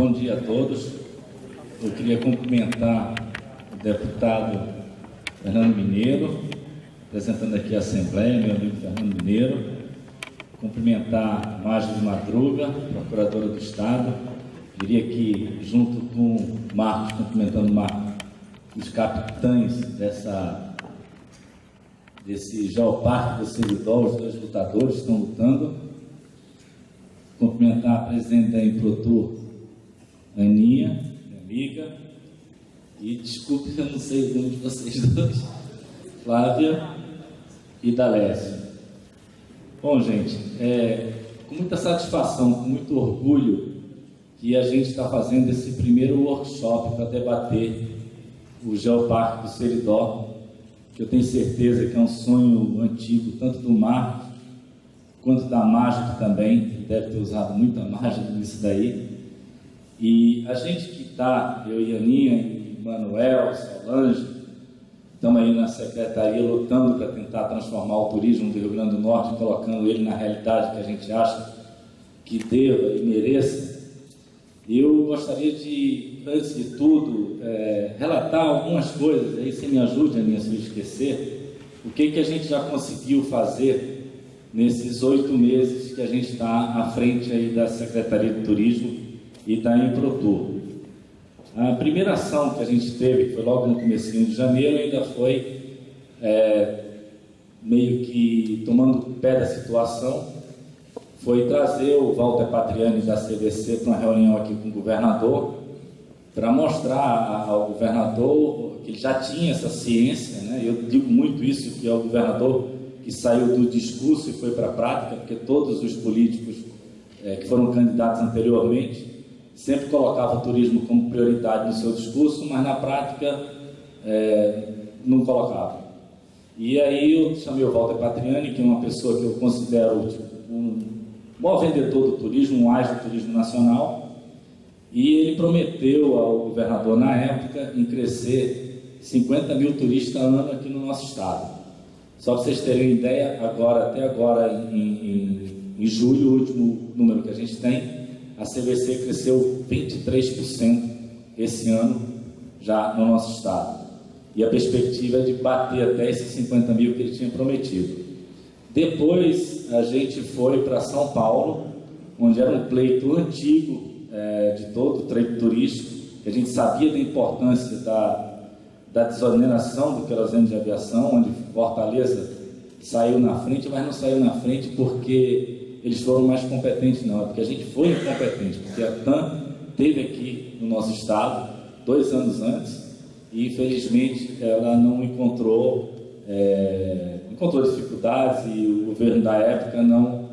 Bom dia a todos. Eu queria cumprimentar o deputado Fernando Mineiro, representando aqui a Assembleia, meu amigo Fernando Mineiro. Cumprimentar Márcio de Madruga, procuradora do Estado. Diria que, junto com o Marcos, cumprimentando o Marcos, os capitães desse Geoparque do Seridó, os dois lutadores estão lutando. Cumprimentar a presidente da Improtur, Aninha, minha amiga, e desculpe que eu não sei o nome de vocês dois, Flávia e Dalécio. Bom, gente, com muita satisfação, com muito orgulho, que a gente está fazendo esse primeiro workshop para debater o Geoparque do Seridó, que eu tenho certeza que é um sonho antigo, tanto do Marcos quanto da Mágica também, que deve ter usado muita mágica nisso daí. E a gente que está, eu e Aninha, e Manuel, Solange, estamos aí na secretaria lutando para tentar transformar o turismo do Rio Grande do Norte, colocando ele na realidade que a gente acha que deva e mereça. Eu gostaria de, antes de tudo, relatar algumas coisas, aí você me ajude, Aninha, se eu esquecer, o que a gente já conseguiu fazer nesses 8 meses que a gente está à frente aí da Secretaria de Turismo e da Improtur. A primeira ação que a gente teve, que foi logo no comecinho de janeiro, ainda foi meio que tomando o pé da situação, foi trazer o Walter Patriani da CVC para uma reunião aqui com o governador, para mostrar ao governador que ele já tinha essa ciência, né? Eu digo muito isso, que é o governador que saiu do discurso e foi para a prática, porque todos os políticos que foram candidatos anteriormente sempre colocavam o turismo como prioridade no seu discurso, mas na prática não colocavam. E aí eu chamei o Walter Patriani, que é uma pessoa que eu considero um bom vendedor do turismo, um ágil do turismo nacional, e ele prometeu ao governador na época em crescer 50 mil turistas ano aqui no nosso estado. Só para vocês terem ideia, até agora, em julho, o último número que a gente tem, a CVC cresceu 23% esse ano já no nosso estado. E a perspectiva é de bater até esses 50 mil que ele tinha prometido. Depois, a gente foi para São Paulo, onde era um pleito antigo de todo o trade turístico, que a gente sabia da importância da desoneração do querosene de aviação, onde Fortaleza saiu na frente, mas não saiu na frente porque eles foram mais competentes, não, é porque a gente foi incompetente, porque a TAM esteve aqui no nosso estado 2 anos antes e, infelizmente, ela não encontrou dificuldades e o governo da época não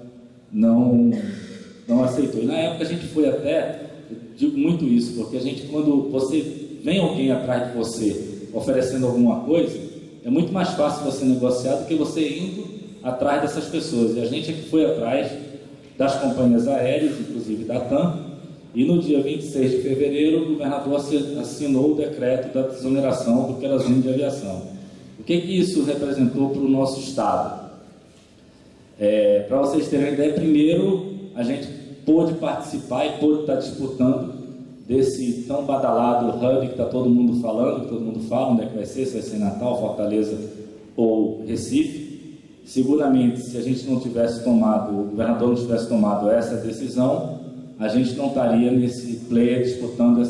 aceitou. E na época a gente foi até, eu digo muito isso, porque quando vem alguém atrás de você oferecendo alguma coisa, é muito mais fácil você negociar do que você indo atrás dessas pessoas. E a gente é que foi atrás das companhias aéreas, inclusive da TAM, e no dia 26 de fevereiro o governador assinou o decreto da desoneração do querosene de aviação. O que isso representou para o nosso estado? Para vocês terem uma ideia, primeiro a gente pôde participar e pôde estar disputando desse tão badalado hub que está todo mundo falando, que todo mundo fala, onde é que vai ser, se vai ser Natal, Fortaleza ou Recife. Seguramente, se a gente não tivesse tomado, o governador não tivesse tomado essa decisão, a gente não estaria nesse player disputando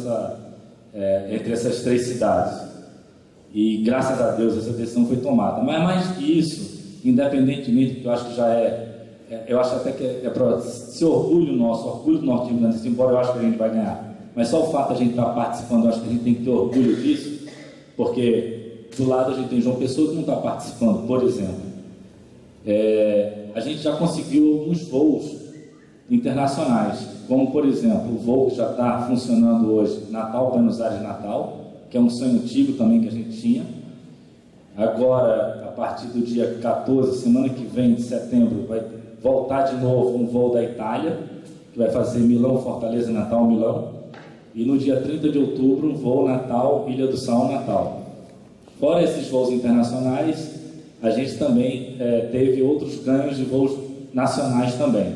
entre essas 3 cidades. E graças a Deus essa decisão foi tomada. Mas mais que isso, independentemente, que eu acho que eu acho até que é para ser orgulho do Norte Rio Grande, embora eu acho que a gente vai ganhar. Mas só o fato de a gente estar participando, eu acho que a gente tem que ter orgulho disso, porque do lado a gente tem João Pessoa que não está participando, por exemplo. A gente já conseguiu alguns voos internacionais, como, por exemplo, o voo que já está funcionando hoje, Natal, Buenos Aires, Natal, que é um sonho antigo também que a gente tinha. Agora, a partir do dia 14, semana que vem, de setembro, vai voltar de novo um voo da Itália, que vai fazer Milão, Fortaleza, Natal, Milão. E no dia 30 de outubro, um voo Natal, Ilha do Sal, Natal. Fora esses voos internacionais, a gente também teve outros ganhos de voos nacionais também.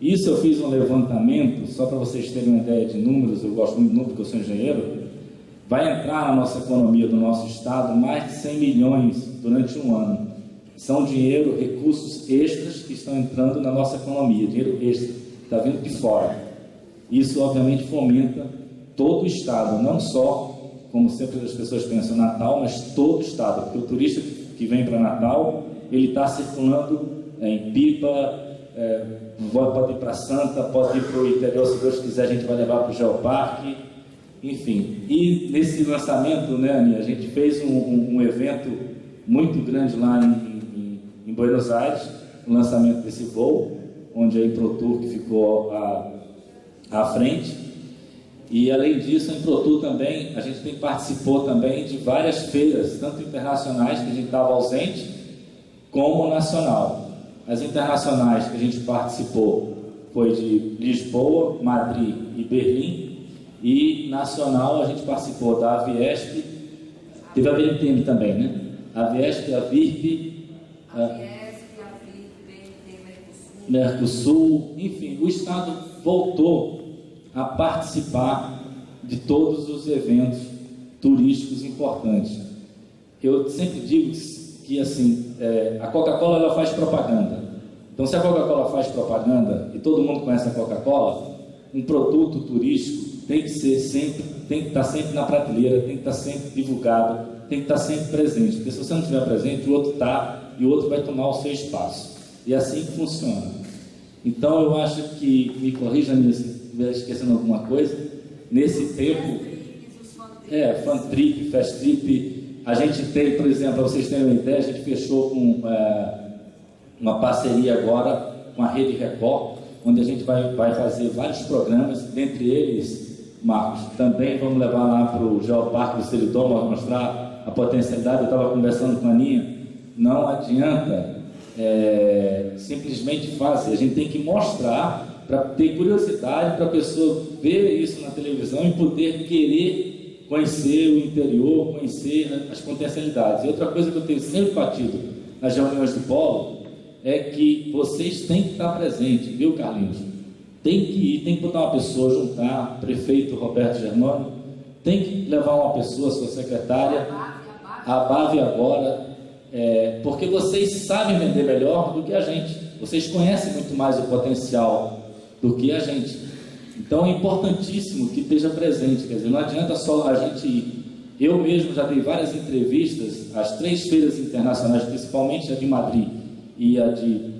Isso eu fiz um levantamento, só para vocês terem uma ideia de números, eu gosto muito de números porque eu sou engenheiro, vai entrar na nossa economia do nosso estado mais de 100 milhões durante um ano. São dinheiro, recursos extras que estão entrando na nossa economia, dinheiro extra, está vindo de fora. Isso, obviamente, fomenta todo o estado, não só, como sempre as pessoas pensam, Natal, mas todo o estado, porque o turista que vem para Natal, ele está circulando em Pipa, pode ir para Santa, pode ir para o interior, se Deus quiser, a gente vai levar para o Geoparque, enfim. E nesse lançamento, né, Aninha, a gente fez um evento muito grande lá em Buenos Aires, o lançamento desse voo, onde a Improtur que ficou à frente. E além disso, a Improtur também, a gente participou também de várias feiras, tanto internacionais, que a gente estava ausente, como nacional. As internacionais que a gente participou foi de Lisboa, Madrid e Berlim, e nacional a gente participou da Aviesp, teve a BNTM também, né? A Aviesp, a VIRP, Mercosul, enfim, o Estado voltou a participar de todos os eventos turísticos importantes. Eu sempre digo que assim, a Coca-Cola ela faz propaganda. Então, se a Coca-Cola faz propaganda e todo mundo conhece a Coca-Cola, um produto turístico tem que estar sempre na prateleira, tem que estar sempre divulgado, tem que estar sempre presente. Porque se você não estiver presente, o outro está e o outro vai tomar o seu espaço. E é assim que funciona. Então, eu acho que, me corrija se estiver esquecendo alguma coisa, nesse tempo, fan trip, fast trip, a gente tem, por exemplo, para vocês terem uma ideia, a gente fechou com uma parceria agora com a Rede Record, onde a gente vai fazer vários programas, dentre eles, Marcos, também vamos levar lá para o Geoparque do Seridó, para mostrar a potencialidade. Eu estava conversando com a Aninha, não adianta simplesmente fazer, a gente tem que mostrar para ter curiosidade, para a pessoa ver isso na televisão e poder querer conhecer o interior, conhecer as potencialidades. E outra coisa que eu tenho sempre batido nas reuniões do Polo é que vocês têm que estar presentes, viu, Carlinhos? Tem que ir, tem que botar uma pessoa, juntar, prefeito Roberto Germano, tem que levar uma pessoa, sua secretária, a BAV agora, porque vocês sabem vender melhor do que a gente, vocês conhecem muito mais o potencial do que a gente. Então é importantíssimo que esteja presente, quer dizer, não adianta só a gente ir. Eu mesmo já dei várias entrevistas às 3 feiras internacionais, principalmente a de Madrid e a de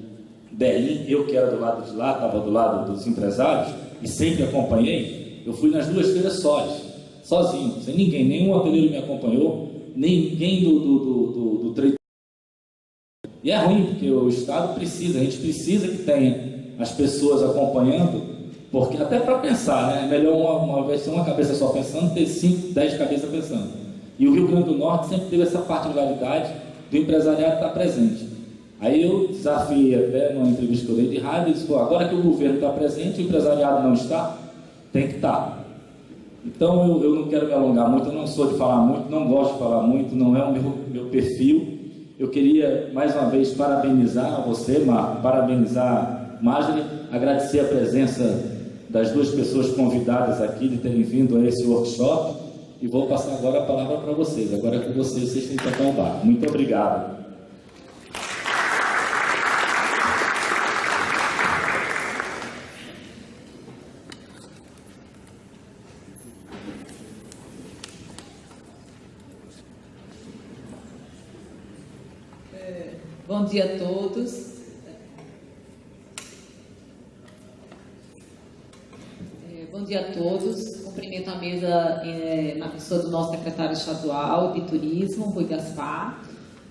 Berlim, eu que era do lado de lá, estava do lado dos empresários e sempre acompanhei. Eu fui nas 2 feiras sozinho, sem ninguém, nenhum hoteleiro me acompanhou, ninguém do trade. E é ruim, porque o Estado precisa, a gente precisa que tenha as pessoas acompanhando, porque até para pensar, né? É melhor uma vez ter uma cabeça só pensando, ter 5, 10 cabeças pensando. E o Rio Grande do Norte sempre teve essa particularidade do empresariado estar presente. Aí eu desafiei até numa entrevista que eu dei de rádio, e disse, agora que o governo está presente, o empresariado não está, tem que estar. Então eu não quero me alongar muito, eu não sou de falar muito, não gosto de falar muito, não é o meu perfil. Eu queria mais uma vez parabenizar você, Marco, parabenizar Marjorie, agradecer a presença das 2 pessoas convidadas aqui de terem vindo a esse workshop e vou passar agora a palavra para vocês. Agora é com vocês têm que tocar o barco. Muito obrigado. Bom dia a todos. Bom dia a todos. Cumprimento a mesa na pessoa do nosso secretário estadual de Turismo, Rui Gaspar.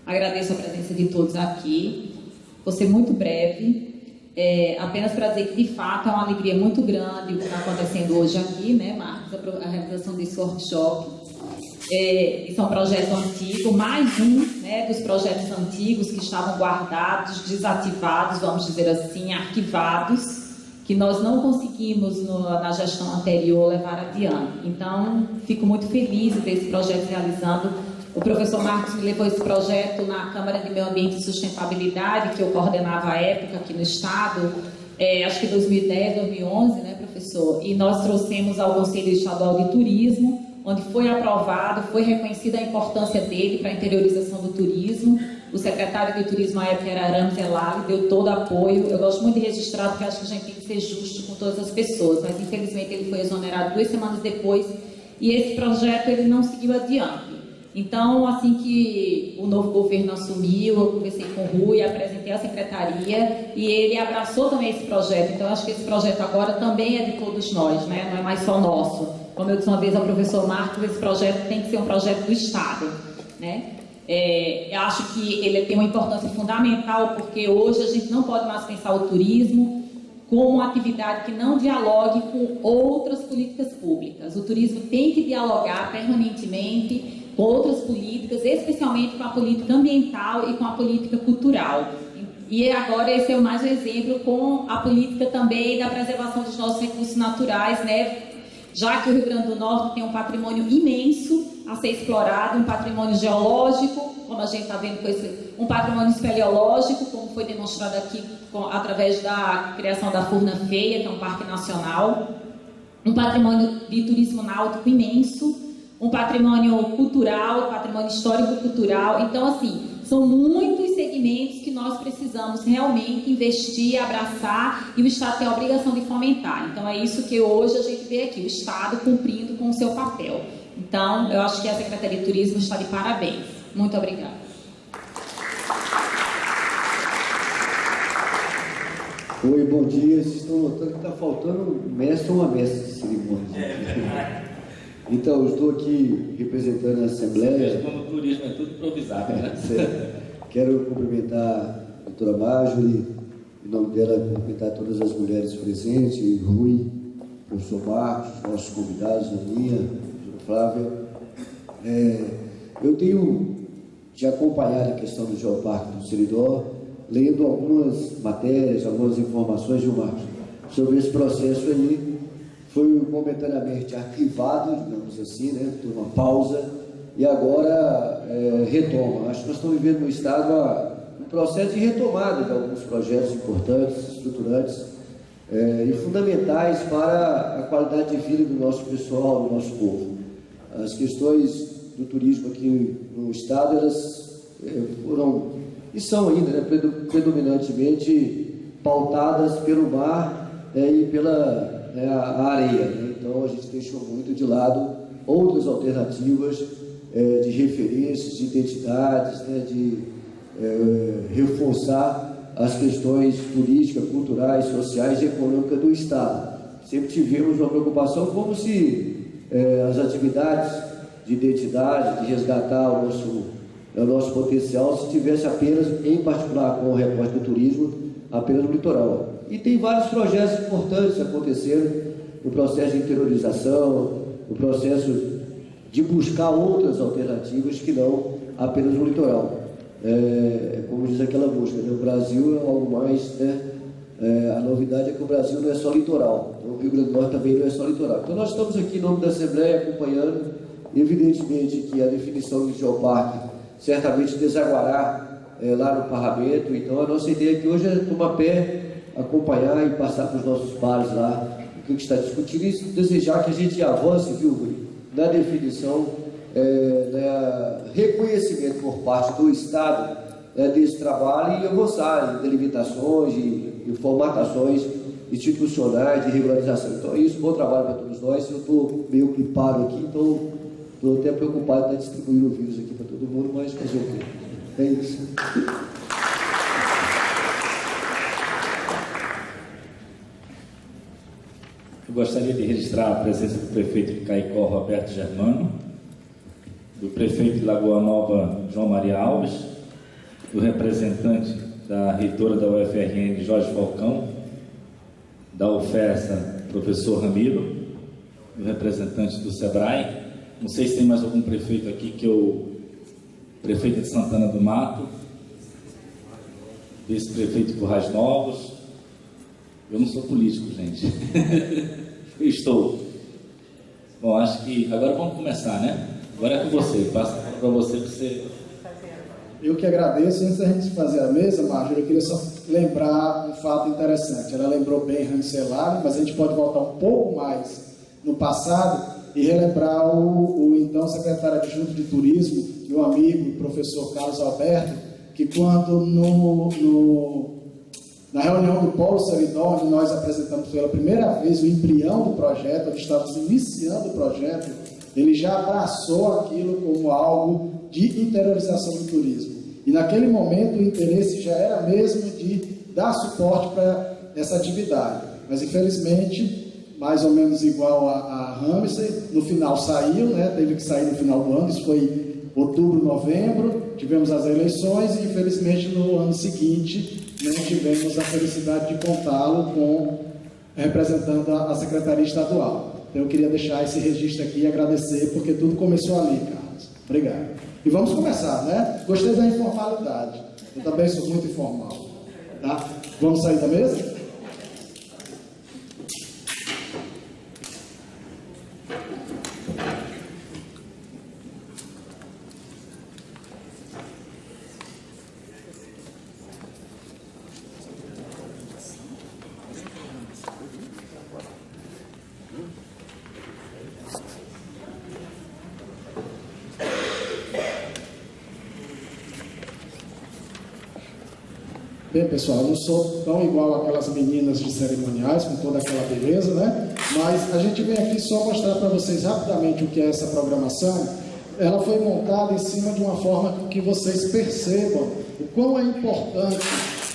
Agradeço a presença de todos aqui. Vou ser muito breve. Apenas para dizer que, de fato, é uma alegria muito grande o que está acontecendo hoje aqui, né, Marcos? A realização desse workshop. Isso é um projeto antigo, mais um, né, dos projetos antigos que estavam guardados, desativados, vamos dizer assim, arquivados, que nós não conseguimos na gestão anterior levar adiante. Então, fico muito feliz de ter esse projeto realizando. O professor Marcos me levou esse projeto na Câmara de Meio Ambiente e Sustentabilidade, que eu coordenava à época aqui no Estado, acho que 2010, 2011, né, professor? E nós trouxemos ao Conselho Estadual de Turismo, onde foi aprovado, foi reconhecida a importância dele para a interiorização do turismo. O secretário de Turismo, à época, era Arames Elali, deu todo apoio. Eu gosto muito de registrar, porque acho que a gente tem que ser justo com todas as pessoas, mas infelizmente ele foi exonerado 2 semanas depois, e esse projeto ele não seguiu adiante. Então, assim que o novo governo assumiu, eu conversei com o Rui, apresentei a secretaria e ele abraçou também esse projeto. Então, eu acho que esse projeto agora também é de todos nós, né? Não é mais só nosso. Como eu disse uma vez ao professor Marcos, esse projeto tem que ser um projeto do Estado, né? Eu acho que ele tem uma importância fundamental, porque hoje a gente não pode mais pensar o turismo como uma atividade que não dialogue com outras políticas públicas. O turismo tem que dialogar permanentemente com outras políticas, especialmente com a política ambiental e com a política cultural. E agora esse é mais um exemplo com a política também da preservação dos nossos recursos naturais, né? Já que o Rio Grande do Norte tem um patrimônio imenso a ser explorado, um patrimônio geológico, como a gente está vendo com esse, um patrimônio espeleológico, como foi demonstrado aqui através da criação da Furna Feia, que é um parque nacional, um patrimônio de turismo náutico imenso, um patrimônio cultural, patrimônio histórico-cultural. Então, assim, são muitos segmentos que nós precisamos realmente investir, abraçar, e o Estado tem a obrigação de fomentar. Então, é isso que hoje a gente vê aqui, o Estado cumprindo com o seu papel. Então, eu acho que a Secretaria de Turismo está de parabéns. Muito obrigada. Oi, bom dia. Vocês estão notando que está faltando um mestre ou uma mestre de cerimônia. Então, eu estou aqui representando a Assembleia. Como o turismo é tudo improvisado, né? Quero cumprimentar a doutora Marjorie, em nome dela, cumprimentar todas as mulheres presentes, Rui, o professor Marcos, nossos convidados, Aninha, a Flávia. Eu tenho de acompanhar a questão do Geoparque do Seridó, lendo algumas matérias, algumas informações de Marcos sobre esse processo aí. Foi momentaneamente arquivado, digamos assim, né? Teve uma pausa e agora retoma. Acho que nós estamos vivendo no Estado um processo de retomada de alguns projetos importantes, estruturantes e fundamentais para a qualidade de vida do nosso pessoal, do nosso povo. As questões do turismo aqui no Estado, elas foram e são ainda, né, predominantemente pautadas pelo mar e pela a areia, né? Então a gente deixou muito de lado outras alternativas de referências, de identidades, né? De reforçar as questões políticas, culturais, sociais e econômicas do Estado. Sempre tivemos uma preocupação como se as atividades de identidade, de resgatar o nosso potencial, se tivesse apenas, em particular com o recorte do turismo, apenas no litoral. E tem vários projetos importantes acontecendo no processo de interiorização, no processo de buscar outras alternativas que não apenas no litoral. Como diz aquela música, né? O Brasil é algo mais, né? A novidade é que o Brasil não é só litoral, então, o Rio Grande do Norte também não é só litoral. Então nós estamos aqui em nome da Assembleia acompanhando, evidentemente que a definição do Geoparque certamente desaguará lá no parlamento. Então a nossa ideia aqui hoje é tomar pé, acompanhar e passar para os nossos pares lá o que está discutindo e desejar que a gente avance, viu, Rui, na definição, reconhecimento por parte do Estado desse trabalho e avançar em delimitações e formatações institucionais de regularização. Então é isso, bom trabalho para todos nós. Eu estou meio gripado aqui, então estou até preocupado em estar distribuindo o vírus aqui para todo mundo, mas fazer o quê? É isso. Eu gostaria de registrar a presença do prefeito de Caicó, Roberto Germano, do prefeito de Lagoa Nova, João Maria Alves, do representante da reitora da UFRN, Jorge Falcão, da UFESA, professor Ramiro, do representante do SEBRAE. Não sei se tem mais algum prefeito aqui, prefeito de Santana do Mato, vice-prefeito de Currais Novos. Eu não sou político, gente. Eu estou. Bom, acho que agora vamos começar, né? Agora é com você. Passa para você. Eu que agradeço. Antes da gente fazer a mesa, Márcia, eu queria só lembrar um fato interessante. Ela lembrou bem Rancelaro, mas a gente pode voltar um pouco mais no passado e relembrar o então secretário adjunto de turismo, meu amigo, o professor Carlos Alberto, que quando na reunião do Polo Seridó, onde nós apresentamos pela primeira vez o embrião do projeto, onde estávamos iniciando o projeto, ele já abraçou aquilo como algo de interiorização do turismo. E naquele momento o interesse já era mesmo de dar suporte para essa atividade. Mas infelizmente, mais ou menos igual a Ramsey, no final saiu, né? Teve que sair no final do ano, isso foi outubro, novembro, tivemos as eleições e infelizmente no ano seguinte não tivemos a felicidade de contá-lo representando a Secretaria Estadual. Então eu queria deixar esse registro aqui e agradecer, porque tudo começou ali, Carlos. Obrigado. E vamos começar, né? Gostei da informalidade. Eu também sou muito informal. Tá? Vamos sair da mesa? Bem, pessoal, eu não sou tão igual aquelas meninas de cerimoniais, com toda aquela beleza, né? Mas a gente vem aqui só mostrar para vocês rapidamente o que é essa programação. Ela foi montada em cima de uma forma que vocês percebam o quão é importante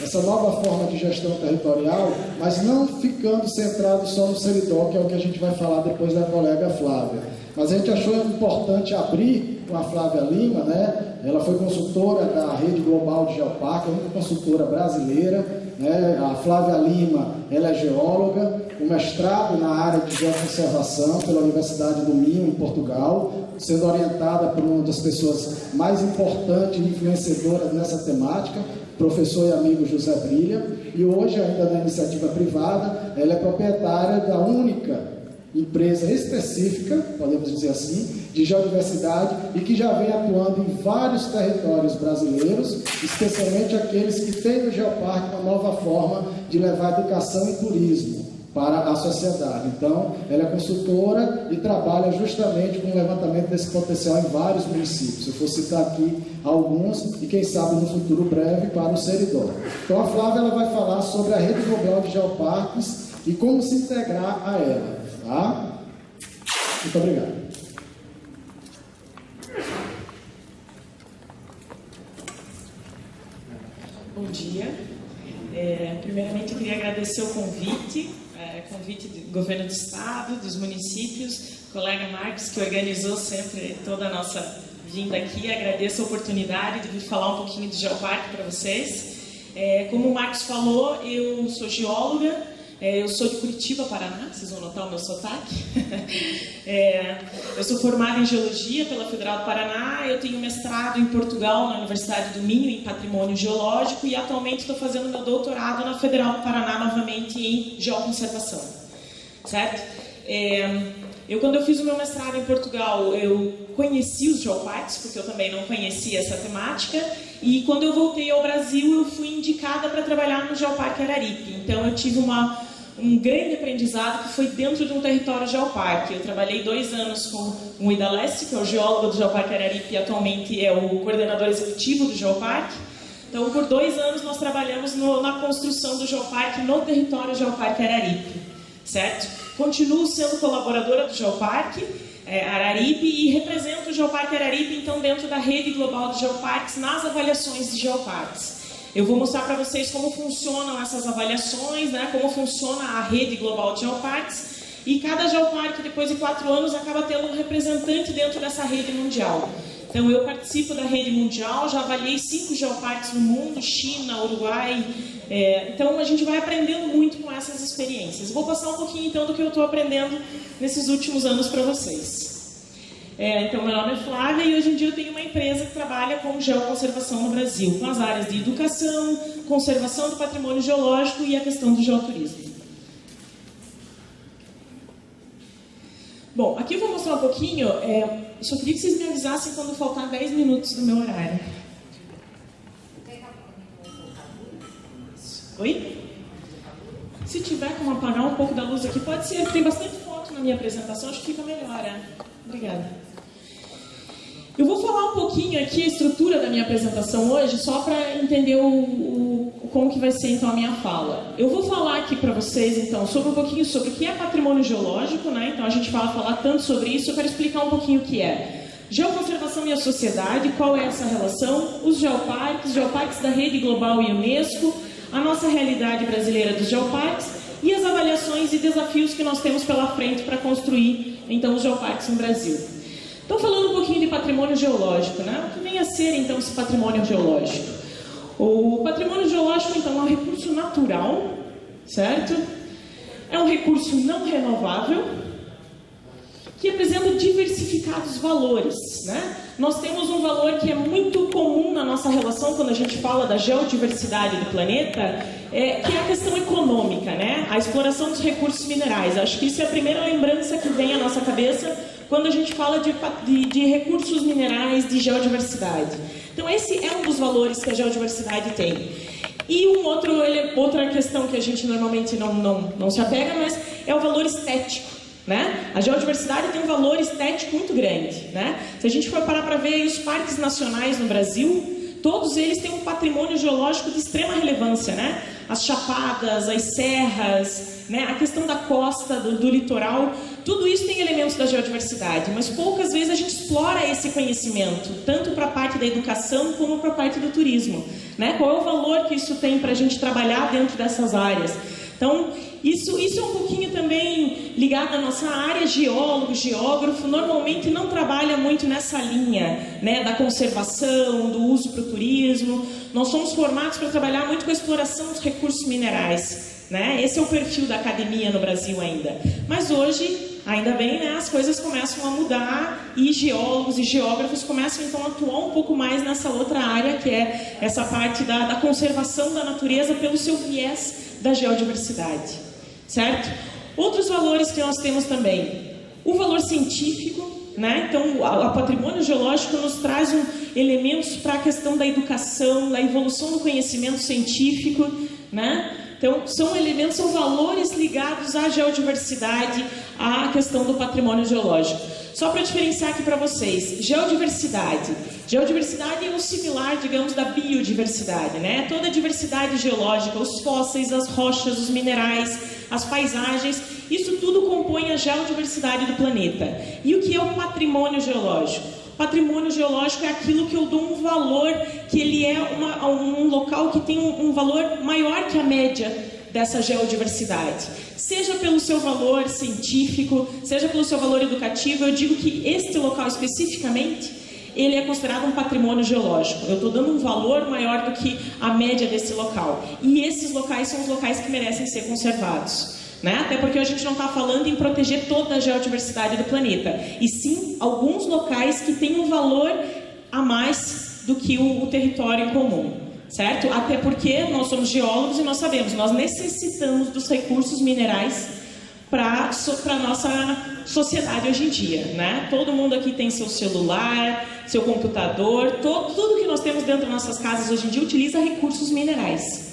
essa nova forma de gestão territorial, mas não ficando centrado só no Seridó, que é o que a gente vai falar depois da colega Flávia. Mas a gente achou importante abrir com a Flávia Lima, né? Ela foi consultora da Rede Global de Geoparque, a única consultora brasileira, né? A Flávia Lima, ela é geóloga, com mestrado na área de geoconservação pela Universidade do Minho, em Portugal, sendo orientada por uma das pessoas mais importantes e influenciadoras nessa temática, professor e amigo José Brilha, e hoje, ainda na iniciativa privada, ela é proprietária da única empresa específica, podemos dizer assim, de geodiversidade e que já vem atuando em vários territórios brasileiros, especialmente aqueles que têm no Geoparque uma nova forma de levar educação e turismo para a sociedade. Então, ela é consultora e trabalha justamente com o levantamento desse potencial em vários municípios. Eu vou citar aqui alguns e, quem sabe, no futuro breve, para o Seridó. Então, a Flávia ela vai falar sobre a Rede Global de Geoparques e como se integrar a ela. Tá? Muito obrigado. Bom dia. Primeiramente, eu queria agradecer o convite do Governo do Estado, dos municípios, colega Marcos, que organizou sempre toda a nossa vinda aqui. Agradeço a oportunidade de vir falar um pouquinho do Geoparque para vocês. Como o Marcos falou, eu sou geóloga. Eu sou de Curitiba, Paraná, vocês vão notar o meu sotaque. Eu sou formada em Geologia pela Federal do Paraná, eu tenho mestrado em Portugal, na Universidade do Minho, em Patrimônio Geológico, e atualmente estou fazendo meu doutorado na Federal do Paraná, novamente em Geoconservação. Certo? Quando eu fiz o meu mestrado em Portugal, eu conheci os geoparques, porque eu também não conhecia essa temática, e quando eu voltei ao Brasil, eu fui indicada para trabalhar no Geoparque Araripe. Então, eu tive um grande aprendizado que foi dentro de um território geoparque. Eu trabalhei 2 anos com o Ida Leste, que é o geólogo do Geoparque Araripe e atualmente é o coordenador executivo do geoparque. Então, por 2 anos, nós trabalhamos na construção do geoparque no território Geoparque Araripe, certo? Continuo sendo colaboradora do Geoparque Araripe e represento o Geoparque Araripe, então, dentro da Rede Global de Geoparques, nas avaliações de geoparques. Eu vou mostrar para vocês como funcionam essas avaliações, né, como funciona a Rede Global de Geoparques, e cada geoparque, depois de 4 anos, acaba tendo um representante dentro dessa rede mundial. Então, eu participo da rede mundial, já avaliei 5 geoparques no mundo, China, Uruguai. Então, a gente vai aprendendo muito com essas experiências. Vou passar um pouquinho, então, do que eu estou aprendendo nesses últimos anos para vocês. Então, meu nome é Flávia e hoje em dia eu tenho uma empresa que trabalha com geoconservação no Brasil, com as áreas de educação, conservação do patrimônio geológico e a questão do geoturismo. Bom, aqui eu vou mostrar um pouquinho, eu só queria que vocês me avisassem quando faltar 10 minutos do meu horário. Oi? Se tiver como apagar um pouco da luz aqui, pode ser. Tem bastante foto na minha apresentação, acho que fica melhor. Obrigada. Eu vou falar um pouquinho aqui a estrutura da minha apresentação hoje, só para entender como que vai ser então a minha fala. Eu vou falar aqui para vocês então sobre um pouquinho sobre o que é patrimônio geológico, né? Então a gente vai falar tanto sobre isso, eu quero explicar um pouquinho o que é. Geoconservação e a sociedade, qual é essa relação? Os geoparques da rede global e Unesco, a nossa realidade brasileira dos geoparques e as avaliações e desafios que nós temos pela frente para construir então os geoparques no Brasil. Então, falando um pouquinho de patrimônio geológico, né? O que vem a ser então esse patrimônio geológico? O patrimônio geológico então é um recurso natural, certo? É um recurso não renovável que apresenta diversificados valores, né? Nós temos um valor que é muito comum na nossa relação quando a gente fala da geodiversidade do planeta, que é a questão econômica, né? A exploração dos recursos minerais. Acho que isso é a primeira lembrança que vem à nossa cabeça quando a gente fala de recursos minerais, de geodiversidade. Então, esse é um dos valores que a geodiversidade tem. E outra questão que a gente normalmente não se apega, mas é o valor estético. Né? A geodiversidade tem um valor estético muito grande, né? Se a gente for parar para ver aí os parques nacionais no Brasil, todos eles têm um patrimônio geológico de extrema relevância, né? As chapadas, as serras, né? A questão da costa, do litoral, tudo isso tem elementos da geodiversidade, mas poucas vezes a gente explora esse conhecimento, tanto para a parte da educação como para a parte do turismo, né? Qual é o valor que isso tem para a gente trabalhar dentro dessas áreas? Então, isso é um pouquinho também ligado à nossa área. Geólogo, geógrafo, normalmente não trabalha muito nessa linha, né, da conservação, do uso para o turismo. Nós somos formados para trabalhar muito com a exploração dos recursos minerais, né? Esse é o perfil da academia no Brasil ainda. Mas hoje, ainda bem, né, as coisas começam a mudar e geólogos e geógrafos começam então a atuar um pouco mais nessa outra área, que é essa parte da conservação da natureza pelo seu viés da geodiversidade, certo? Outros valores que nós temos também, o valor científico, né? Então, o patrimônio geológico nos traz elementos para a questão da educação, da evolução do conhecimento científico, né? Então, são valores ligados à geodiversidade, à questão do patrimônio geológico. Só para diferenciar aqui para vocês, geodiversidade. Geodiversidade é um similar, digamos, da biodiversidade, né? Toda a diversidade geológica, os fósseis, as rochas, os minerais, as paisagens, isso tudo compõe a geodiversidade do planeta. E o que é o patrimônio geológico? Patrimônio geológico é aquilo que eu dou um valor, que ele é um local que tem um valor maior que a média dessa geodiversidade. Seja pelo seu valor científico, seja pelo seu valor educativo, eu digo que este local especificamente, ele é considerado um patrimônio geológico. Eu estou dando um valor maior do que a média desse local. E esses locais são os locais que merecem ser conservados. Né? Até porque a gente não está falando em proteger toda a geodiversidade do planeta, e sim alguns locais que têm um valor a mais do que o território em comum, certo? Até porque nós somos geólogos e nós sabemos, nós necessitamos dos recursos minerais para a nossa sociedade hoje em dia, né? Todo mundo aqui tem seu celular, seu computador, tudo que nós temos dentro das nossas casas hoje em dia utiliza recursos minerais.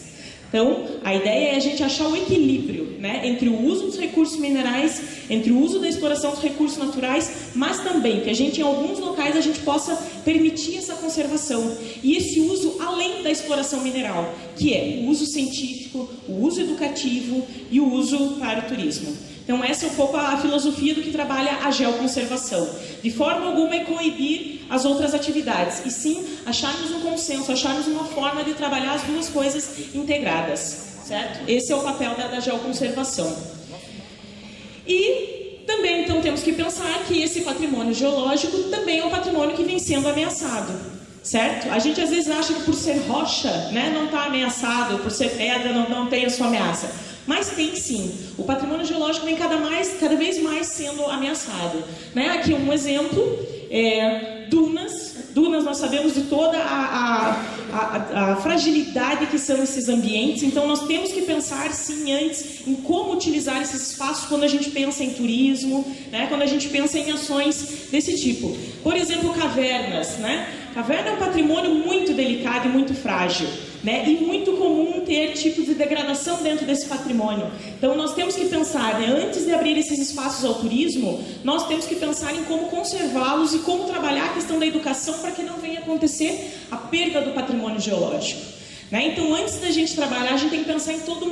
Então, a ideia é a gente achar o equilíbrio, né, entre o uso dos recursos minerais, entre o uso da exploração dos recursos naturais, mas também que a gente, em alguns locais, a gente possa permitir essa conservação. E esse uso além da exploração mineral, que é o uso científico, o uso educativo e o uso para o turismo. Então, essa é um pouco a filosofia do que trabalha a geoconservação. De forma alguma é coibir as outras atividades, e sim acharmos um consenso, acharmos uma forma de trabalhar as duas coisas integradas, certo? Esse é o papel da geoconservação. E também, então, temos que pensar que esse patrimônio geológico também é um patrimônio que vem sendo ameaçado, certo? A gente às vezes acha que por ser rocha, né, não está ameaçado, por ser pedra não tem a sua ameaça. Mas tem sim. O patrimônio geológico vem cada vez mais sendo ameaçado. Né? Aqui um exemplo, dunas. Dunas, nós sabemos de toda a fragilidade que são esses ambientes, então nós temos que pensar sim antes em como utilizar esses espaços quando a gente pensa em turismo, né? Quando a gente pensa em ações desse tipo. Por exemplo, cavernas, né? Caverna é um patrimônio muito delicado e muito frágil. né? E muito comum ter tipos de degradação dentro desse patrimônio. Então nós temos que pensar, né, antes de abrir esses espaços ao turismo, nós temos que pensar em como conservá-los e como trabalhar a questão da educação para que não venha acontecer a perda do patrimônio geológico, né? Então antes da gente trabalhar, a gente tem que pensar em toda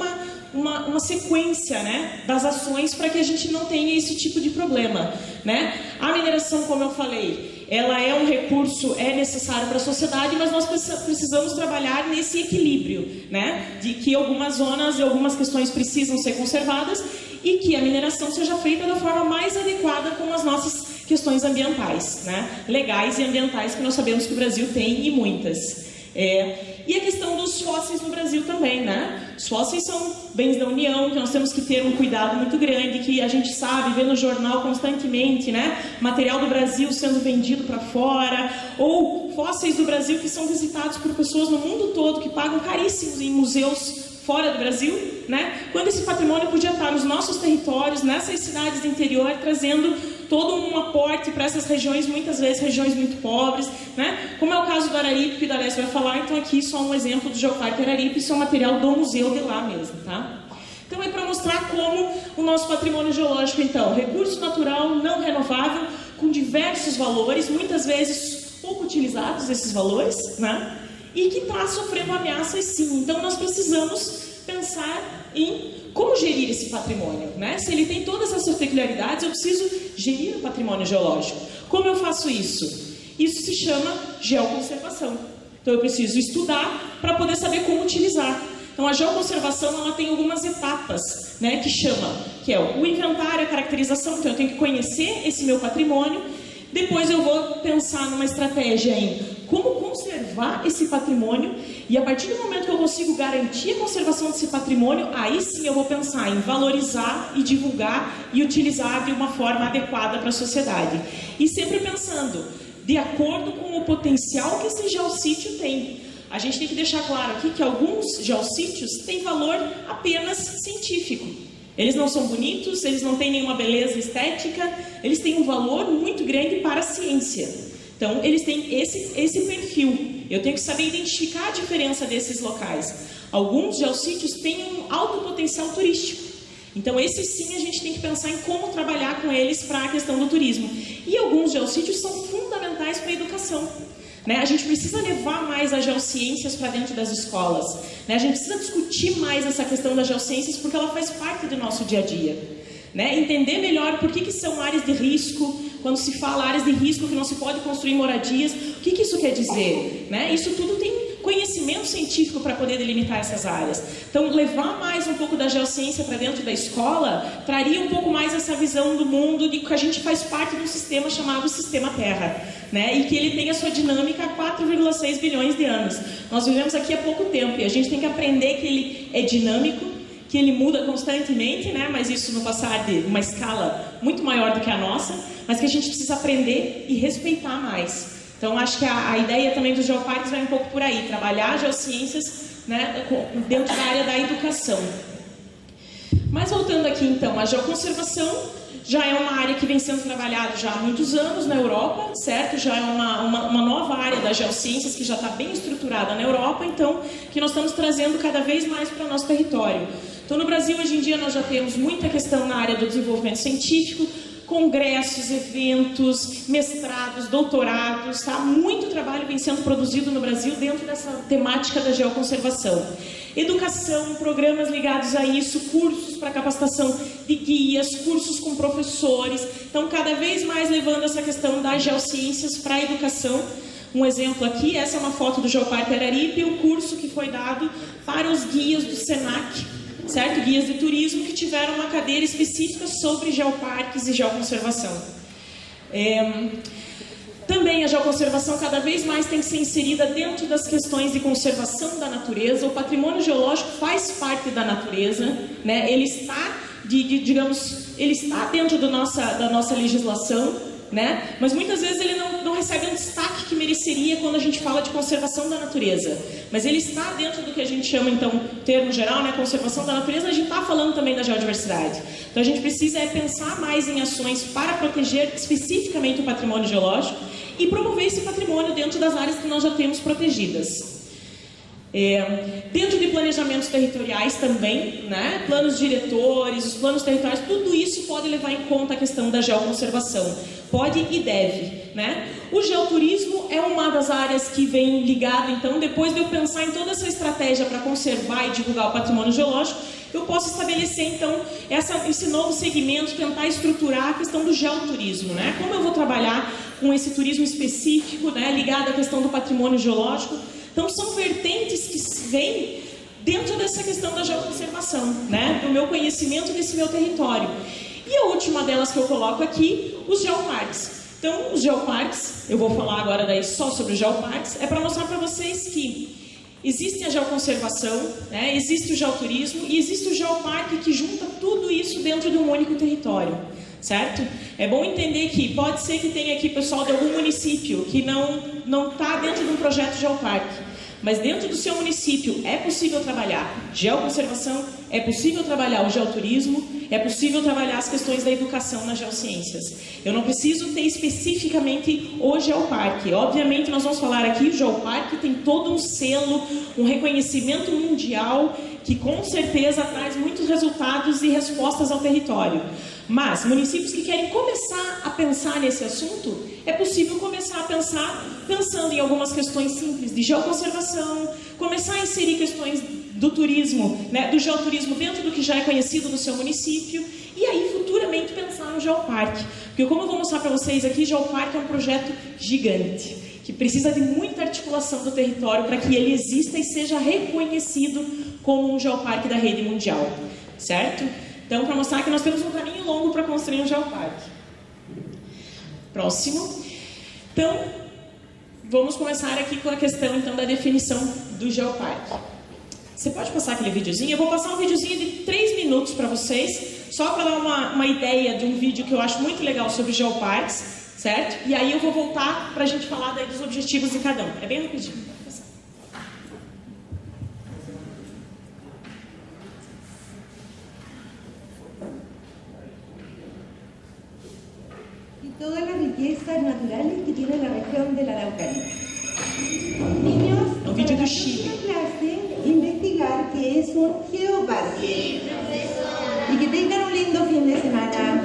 uma sequência, né, das ações para que a gente não tenha esse tipo de problema, né? A mineração, como eu falei, ela é um recurso, é necessário para a sociedade, mas nós precisamos trabalhar nesse equilíbrio, né? De que algumas zonas e algumas questões precisam ser conservadas e que a mineração seja feita da forma mais adequada com as nossas questões ambientais, né? Legais e ambientais, que nós sabemos que o Brasil tem e muitas. E a questão dos fósseis no Brasil também, né? Os fósseis são bens da União, que nós temos que ter um cuidado muito grande, que a gente sabe, vê no jornal constantemente, né? Material do Brasil sendo vendido para fora, ou fósseis do Brasil que são visitados por pessoas no mundo todo, que pagam caríssimos em museus fora do Brasil, né? Quando esse patrimônio podia estar nos nossos territórios, nessas cidades do interior, trazendo todo um aporte para essas regiões, muitas vezes regiões muito pobres, né? Como é o caso do Araripe, que o D'Alessio vai falar. Então aqui só um exemplo do Geoparque Araripe, isso é um material do museu de lá mesmo, tá? Então é para mostrar como o nosso patrimônio geológico, então, recurso natural não renovável, com diversos valores, muitas vezes pouco utilizados esses valores, né? E que está sofrendo ameaças, sim. Então nós precisamos pensar em como gerir esse patrimônio, né? Se ele tem todas essas peculiaridades, eu preciso gerir o patrimônio geológico. Como eu faço isso? Isso se chama geoconservação. Então eu preciso estudar para poder saber como utilizar. Então a geoconservação, ela tem algumas etapas, né, que é o inventário, a caracterização. Então eu tenho que conhecer esse meu patrimônio. Depois eu vou pensar numa estratégia em como conservar esse patrimônio, e a partir do momento que eu consigo garantir a conservação desse patrimônio, aí sim eu vou pensar em valorizar e divulgar e utilizar de uma forma adequada para a sociedade. E sempre pensando de acordo com o potencial que esse geossítio tem. A gente tem que deixar claro aqui que alguns geossítios têm valor apenas científico. Eles não são bonitos, eles não têm nenhuma beleza estética, eles têm um valor muito grande para a ciência. Então, eles têm esse perfil. Eu tenho que saber identificar a diferença desses locais. Alguns geossítios têm um alto potencial turístico. Então, esses sim a gente tem que pensar em como trabalhar com eles para a questão do turismo. E alguns geossítios são fundamentais para a educação, né? A gente precisa levar mais as geociências para dentro das escolas, né? A gente precisa discutir mais essa questão das geociências porque ela faz parte do nosso dia a dia, né? Entender melhor por que são áreas de risco. Quando se fala áreas de risco que não se pode construir moradias, o que isso quer dizer, né? Isso tudo tem conhecimento científico para poder delimitar essas áreas. Então, levar mais um pouco da geociência para dentro da escola traria um pouco mais essa visão do mundo de que a gente faz parte de um sistema chamado Sistema Terra, né? E que ele tem a sua dinâmica há 4,6 bilhões de anos. Nós vivemos aqui há pouco tempo e a gente tem que aprender que ele é dinâmico, que ele muda constantemente, né? Mas isso no passar de uma escala muito maior do que a nossa, mas que a gente precisa aprender e respeitar mais. Então, acho que a ideia também dos geoparques vai um pouco por aí, trabalhar geociências, né, dentro da área da educação. Mas voltando aqui, então, a geoconservação já é uma área que vem sendo trabalhada já há muitos anos na Europa, certo? Já é uma nova área das geociências que já está bem estruturada na Europa, então, que nós estamos trazendo cada vez mais para o nosso território. Então, no Brasil, hoje em dia, nós já temos muita questão na área do desenvolvimento científico, congressos, eventos, mestrados, doutorados, tá? Muito trabalho vem sendo produzido no Brasil dentro dessa temática da geoconservação. Educação, programas ligados a isso, cursos para capacitação de guias, cursos com professores. Então, cada vez mais levando essa questão das geociências para a educação. Um exemplo aqui, essa é uma foto do Geoparque Araripe, o curso que foi dado para os guias do SENAC, certo? Guias de turismo que tiveram uma cadeira específica sobre geoparques e geoconservação. Também a geoconservação cada vez mais tem que ser inserida dentro das questões de conservação da natureza. O patrimônio geológico faz parte da natureza, né? Ele está, ele está dentro da nossa legislação, né? Mas muitas vezes ele não recebe um destaque que mereceria quando a gente fala de conservação da natureza. Mas ele está dentro do que a gente chama, então, termo geral, né, conservação da natureza. A gente está falando também da geodiversidade. Então a gente precisa pensar mais em ações para proteger especificamente o patrimônio geológico e promover esse patrimônio dentro das áreas que nós já temos protegidas. Dentro de planejamentos territoriais também, né? Planos diretores, os planos territoriais, tudo isso pode levar em conta a questão da geoconservação. Pode e deve, né? O geoturismo é uma das áreas que vem ligado, então, depois de eu pensar em toda essa estratégia para conservar e divulgar o patrimônio geológico, eu posso estabelecer, então, esse novo segmento, tentar estruturar a questão do geoturismo, né? Como eu vou trabalhar com esse turismo específico, né, ligado à questão do patrimônio geológico. Então, são vertentes que vêm dentro dessa questão da geoconservação, né, do meu conhecimento desse meu território. E a última delas que eu coloco aqui, os geoparques. Então, os geoparques, eu vou falar agora daí só sobre os geoparques, é para mostrar para vocês que existe a geoconservação, né, existe o geoturismo e existe o geoparque que junta tudo isso dentro de um único território. Certo? É bom entender que pode ser que tenha aqui pessoal de algum município que não está dentro de um projeto geoparque, mas dentro do seu município é possível trabalhar geoconservação, é possível trabalhar o geoturismo, é possível trabalhar as questões da educação nas geociências. Eu não preciso ter especificamente o geoparque. Obviamente nós vamos falar aqui, o geoparque tem todo um selo, um reconhecimento mundial que com certeza traz muitos resultados e respostas ao território. Mas municípios que querem começar a pensar nesse assunto, é possível começar a pensar pensando em algumas questões simples de geoconservação, começar a inserir questões do turismo, né, do geoturismo dentro do que já é conhecido no seu município, e aí futuramente pensar no geoparque. Porque como eu vou mostrar para vocês aqui, geoparque é um projeto gigante, que precisa de muita articulação do território para que ele exista e seja reconhecido como um geoparque da rede mundial, certo? Então, para mostrar que nós temos um caminho longo para construir um geoparque. Próximo. Então, vamos começar aqui com a questão então, da definição do geoparque. Você pode passar aquele videozinho? Eu vou passar um videozinho de 3 minutos para vocês, só para dar uma ideia de um vídeo que eu acho muito legal sobre geoparques, certo? E aí eu vou voltar para a gente falar daí dos objetivos de cada um. É bem rapidinho. Todas las riquezas naturales que tiene la región de la Araucanía. Niños, un vídeo para do Chile. la clase, investigar qué es un geoparque. Y que tengan un lindo fin de semana.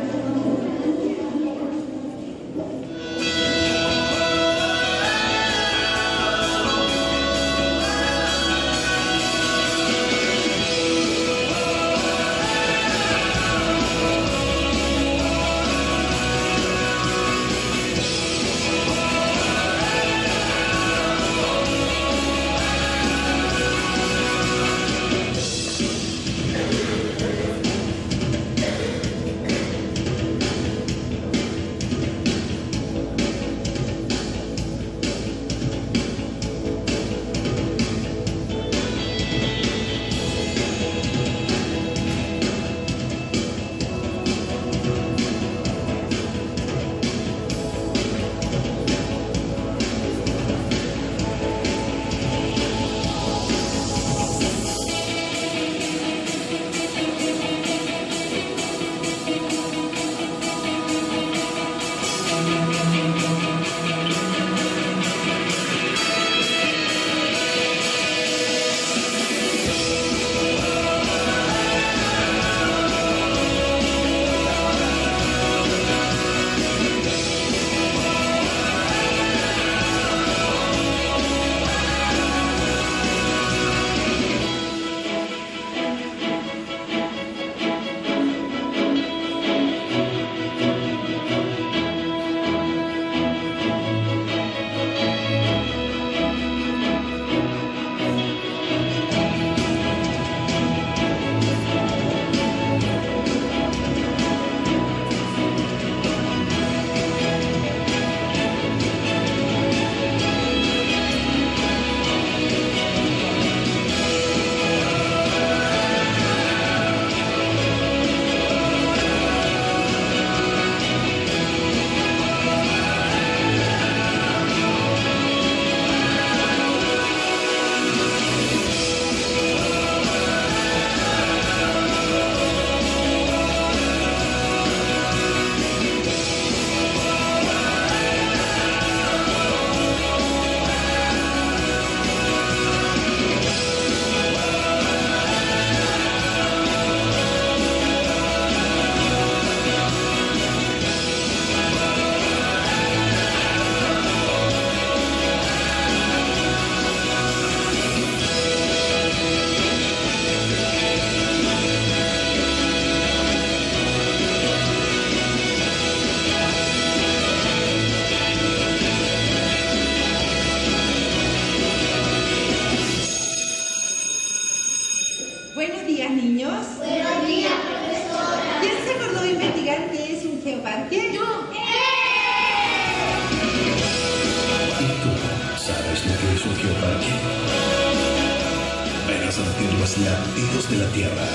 lo que es un geoparque? Ven a sentir los latidos de la tierra.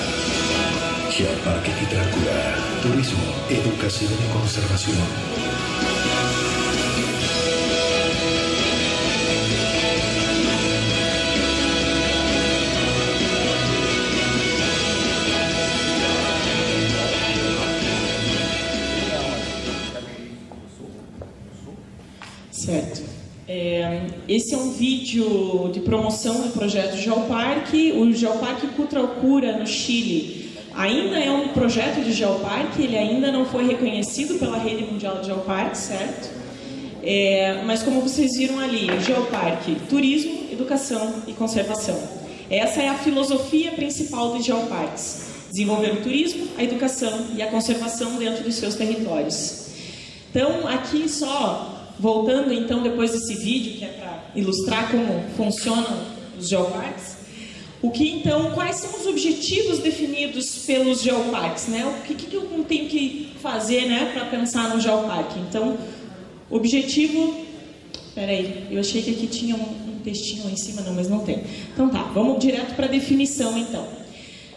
Geoparque Vitrácula. Turismo, educación y conservación. Certo. Esse é um vídeo de promoção do projeto Geoparque. O Geoparque Cutralcura, no Chile, ainda é um projeto de geoparque, ele ainda não foi reconhecido pela Rede Mundial de Geoparques, certo? Mas como vocês viram ali, o geoparque, turismo, educação e conservação. Essa é a filosofia principal dos geoparques. Desenvolver o turismo, a educação e a conservação dentro dos seus territórios. Então, aqui só... Voltando então depois desse vídeo, que é para ilustrar como funcionam os geoparques, quais são os objetivos definidos pelos geoparques, né? O que eu tenho que fazer, né, para pensar no geoparque? Então, objetivo... Peraí, eu achei que aqui tinha um textinho lá em cima, não, mas não tem. Então tá, vamos direto para a definição então.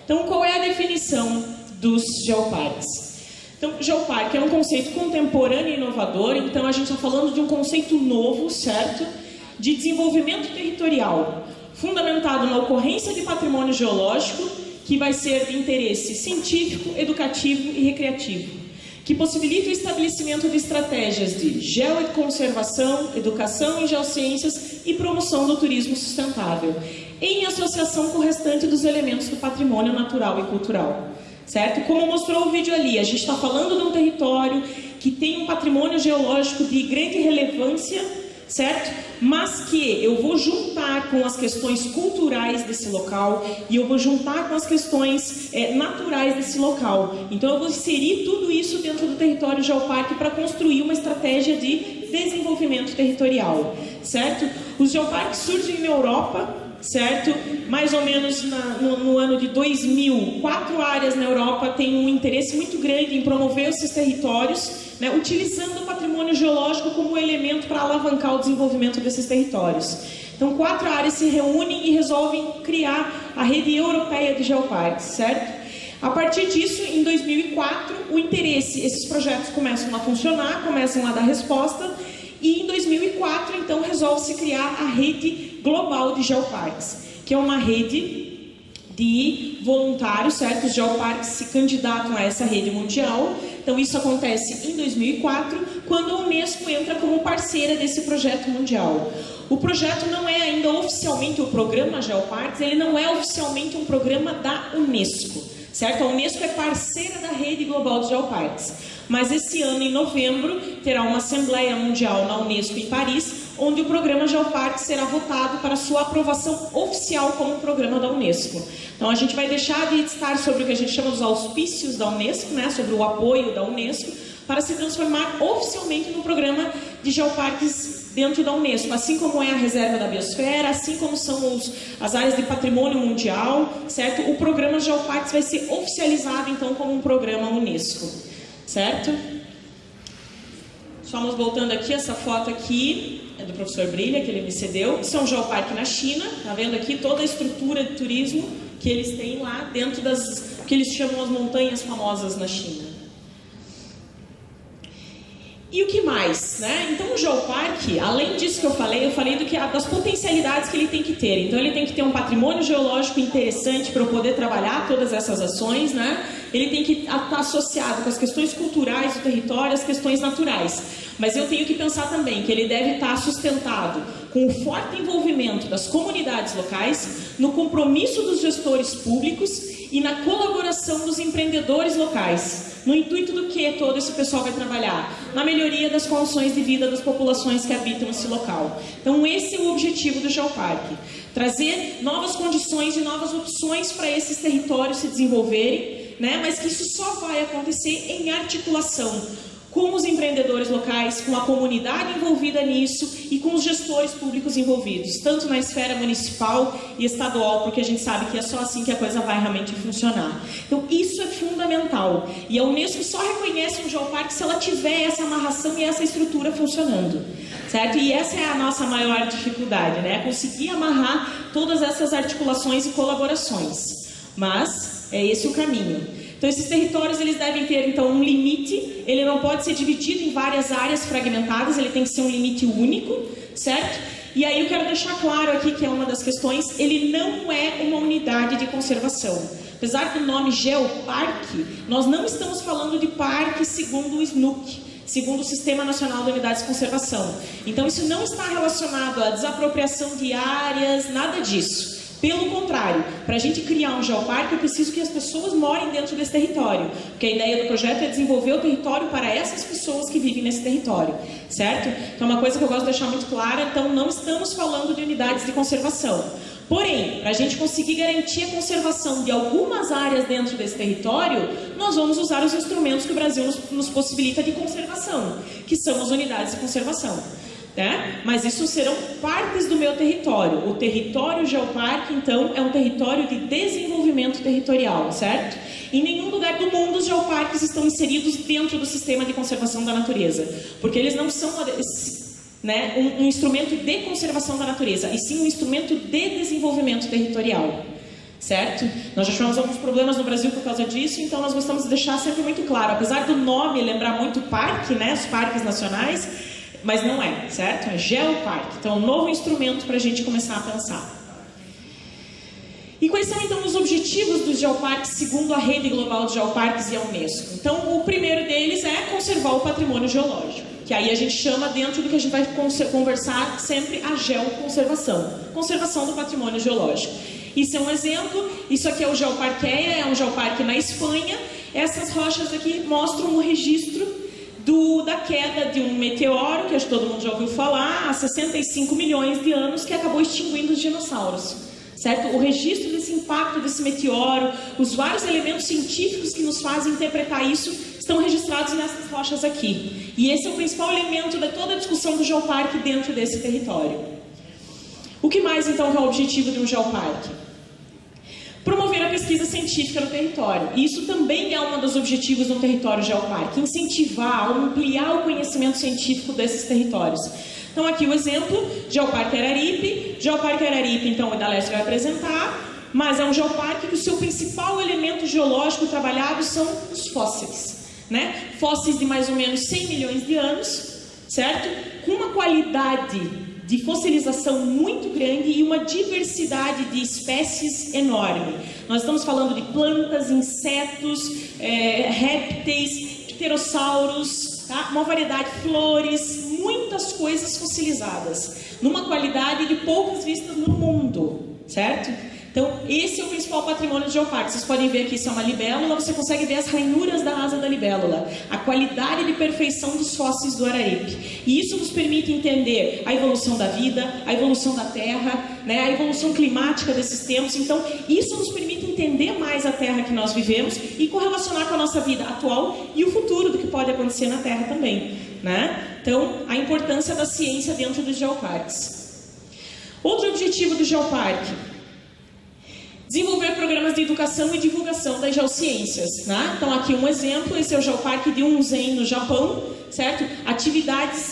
Então, qual é a definição dos geoparques? Então, geoparque é um conceito contemporâneo e inovador, então a gente está falando de um conceito novo, certo? De desenvolvimento territorial, fundamentado na ocorrência de patrimônio geológico, que vai ser de interesse científico, educativo e recreativo, que possibilita o estabelecimento de estratégias de geoconservação, educação em geociências e promoção do turismo sustentável, em associação com o restante dos elementos do patrimônio natural e cultural. Certo? Como mostrou o vídeo ali, a gente está falando de um território que tem um patrimônio geológico de grande relevância, certo? Mas que eu vou juntar com as questões culturais desse local e eu vou juntar com as questões naturais desse local. Então eu vou inserir tudo isso dentro do território geoparque para construir uma estratégia de desenvolvimento territorial, certo? Os geoparques surgem na Europa, certo? Mais ou menos no ano de 2000, 4 áreas na Europa têm um interesse muito grande em promover esses territórios, né, utilizando o patrimônio geológico como elemento para alavancar o desenvolvimento desses territórios. Então, 4 áreas se reúnem e resolvem criar a rede europeia de geoparques, certo? A partir disso, em 2004, o interesse, esses projetos começam a funcionar, começam a dar resposta, e em 2004, então, resolve-se criar a Rede Global de Geoparques, que é uma rede de voluntários, certo? Os geoparques se candidatam a essa rede mundial. Então, isso acontece em 2004, quando a Unesco entra como parceira desse projeto mundial. O projeto não é ainda oficialmente o programa Geoparques, ele não é oficialmente um programa da Unesco, certo? A Unesco é parceira da Rede Global de Geoparques. Mas esse ano, em novembro, terá uma Assembleia Mundial na Unesco em Paris, onde o programa Geoparques será votado para sua aprovação oficial como programa da Unesco. Então, a gente vai deixar de estar sobre o que a gente chama dos auspícios da Unesco, né, sobre o apoio da Unesco, para se transformar oficialmente no programa de geoparques dentro da Unesco, assim como é a reserva da biosfera, assim como são as áreas de patrimônio mundial, certo? O programa Geoparques vai ser oficializado, então, como um programa Unesco, certo? Vamos voltando aqui, essa foto aqui é do professor Brilha, que ele me cedeu. Isso é um geoparque na China, tá vendo aqui toda a estrutura de turismo que eles têm lá dentro das, que eles chamam as montanhas famosas na China. E o que mais, né? Então o geoparque, além disso que eu falei das potencialidades que ele tem que ter. Então ele tem que ter um patrimônio geológico interessante para eu poder trabalhar todas essas ações, né? Ele tem que estar associado com as questões culturais do território, as questões naturais. Mas eu tenho que pensar também que ele deve estar sustentado com o forte envolvimento das comunidades locais, no compromisso dos gestores públicos e na colaboração dos empreendedores locais. No intuito do que todo esse pessoal vai trabalhar? Na melhoria das condições de vida das populações que habitam esse local. Então esse é o objetivo do geoparque. Trazer novas condições e novas opções para esses territórios se desenvolverem, né? Mas que isso só vai acontecer em articulação com os empreendedores locais, com a comunidade envolvida nisso e com os gestores públicos envolvidos, tanto na esfera municipal e estadual, porque a gente sabe que é só assim que a coisa vai realmente funcionar. Então, isso é fundamental. E a Unesco só reconhece um geoparque se ela tiver essa amarração e essa estrutura funcionando, certo? E essa é a nossa maior dificuldade, né? Conseguir amarrar todas essas articulações e colaborações. Mas é esse o caminho. Então, esses territórios, eles devem ter, então, um limite. Ele não pode ser dividido em várias áreas fragmentadas, ele tem que ser um limite único, certo? E aí eu quero deixar claro aqui que é uma das questões, ele não é uma unidade de conservação. Apesar do nome Geoparque, nós não estamos falando de parque segundo o SNUC, segundo o Sistema Nacional de Unidades de Conservação. Então, isso não está relacionado à desapropriação de áreas, nada disso. Pelo contrário, para a gente criar um geoparque, eu preciso que as pessoas morem dentro desse território, porque a ideia do projeto é desenvolver o território para essas pessoas que vivem nesse território, certo? Então, uma coisa que eu gosto de deixar muito clara, então, não estamos falando de unidades de conservação. Porém, para a gente conseguir garantir a conservação de algumas áreas dentro desse território, nós vamos usar os instrumentos que o Brasil nos possibilita de conservação, que são as unidades de conservação. Né? Mas isso serão partes do meu território. O território geoparque, então, é um território de desenvolvimento territorial, certo? Em nenhum lugar do mundo os geoparques estão inseridos dentro do sistema de conservação da natureza, porque eles não são, né, um instrumento de conservação da natureza, e sim um instrumento de desenvolvimento territorial, certo? Nós já tivemos alguns problemas no Brasil por causa disso, então nós gostamos de deixar sempre muito claro, apesar do nome lembrar muito parque, né, os parques nacionais, mas não é, certo? É geoparque. Então, um novo instrumento para a gente começar a pensar. E quais são, então, os objetivos dos geoparques segundo a Rede Global de Geoparques e a Unesco? Então, o primeiro deles é conservar o patrimônio geológico, que aí a gente chama, dentro do que a gente vai conversar sempre, a geoconservação. Conservação do patrimônio geológico. Isso é um exemplo. Isso aqui é o Geoparqueia, é um geoparque na Espanha. Essas rochas aqui mostram o registro da queda de um meteoro, que acho que todo mundo já ouviu falar, há 65 milhões de anos, que acabou extinguindo os dinossauros, certo? O registro desse impacto desse meteoro, os vários elementos científicos que nos fazem interpretar isso, estão registrados nessas rochas aqui. E esse é o principal elemento de toda a discussão do geoparque dentro desse território. O que mais, então, é o objetivo de um geoparque? Promover a pesquisa científica no território. Isso também é um dos objetivos do território geoparque, incentivar, ampliar o conhecimento científico desses territórios. Então, aqui o exemplo, Geoparque Araripe. Geoparque Araripe, então, o Idaleste vai apresentar, mas é um geoparque que o seu principal elemento geológico trabalhado são os fósseis, né? Fósseis de mais ou menos 100 milhões de anos, certo? Com uma qualidade de fossilização muito grande e uma diversidade de espécies enorme. Nós estamos falando de plantas, insetos, répteis, pterossauros, tá? Uma variedade de flores, muitas coisas fossilizadas, numa qualidade de poucas vistas no mundo, certo? Então, esse é o principal patrimônio do geoparque. Vocês podem ver aqui, isso é uma libélula, você consegue ver as ranhuras da asa da libélula, a qualidade de perfeição dos fósseis do Araripe. E isso nos permite entender a evolução da vida, a evolução da Terra, né, a evolução climática desses tempos. Então, isso nos permite entender mais a Terra que nós vivemos e correlacionar com a nossa vida atual e o futuro do que pode acontecer na Terra também, né? Então, a importância da ciência dentro dos geoparques. Outro objetivo do geoparque: desenvolver programas de educação e divulgação das geociências, né? Então, aqui um exemplo, esse é o Geoparque de Unzen, no Japão, certo? Atividades,